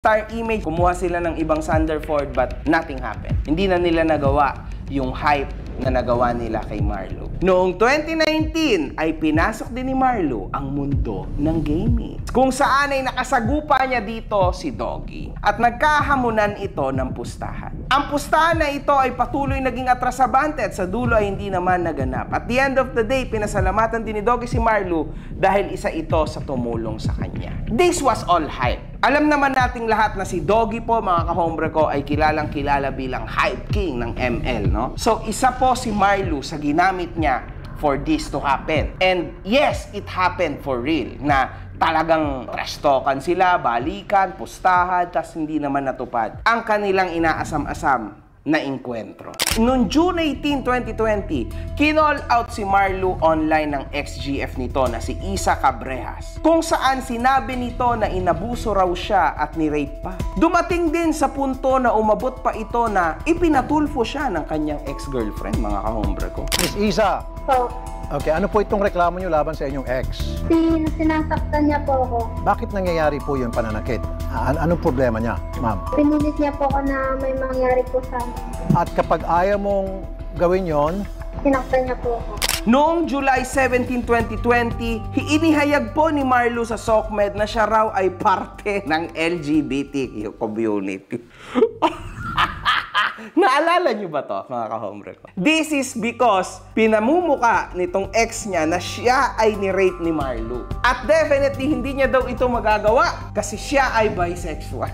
Star image, kumuha sila ng ibang Sanderford but nothing happened. Hindi na nila nagawa yung hype na nagawa nila kay Marlo. Noong 2019 ay pinasok din ni Marlo ang mundo ng gaming, kung saan ay nakasagupa niya dito si Doggy. At nagkahamunan ito ng pustahan. Ang pustahan na ito ay patuloy naging atrasabante at sa dulo ay hindi naman naganap. At the end of the day, pinasalamatan din ni Doggy si Marlo dahil isa ito sa tumulong sa kanya. This was all hype. Alam naman nating lahat na si Doggy po, mga kahombre ko, ay kilalang kilala bilang hype king ng ML, no? So, isa po si Marlo sa ginamit niya for this to happen. And yes, it happened for real, na talagang trash talkan sila, balikan, pustahan, tas hindi naman natupad ang kanilang inaasam-asam na inkwentro. Noong June 18, 2020, kinall out si Marlo online ng ex-GF nito na si Isa Cabrejas, kung saan sinabi nito na inabuso raw siya at ni-rape pa. Dumating din sa punto na umabot pa ito na ipinatulfo siya ng kanyang ex-girlfriend, mga kahombre ko. Miss Isa! Po. Okay, ano po itong reklamo nyo laban sa inyong ex? Sinasaktan niya po ako. Bakit nangyayari po yung pananakit? Anong problema niya, ma'am? Pinilit niya po ako na may mangyari po sa akin. At kapag ayaw mong gawin yon, Sinaktan niya po ako. Noong July 17, 2020, inihayag po ni Marlo sa SOCMED na siya raw ay parte ng LGBTQ community. Naalala niyo ba to, mga kahombre ko? This is because pinamumuka nitong ex niya na siya ay ni-rape ni Marlo. At definitely, hindi niya daw ito magagawa kasi siya ay bisexual.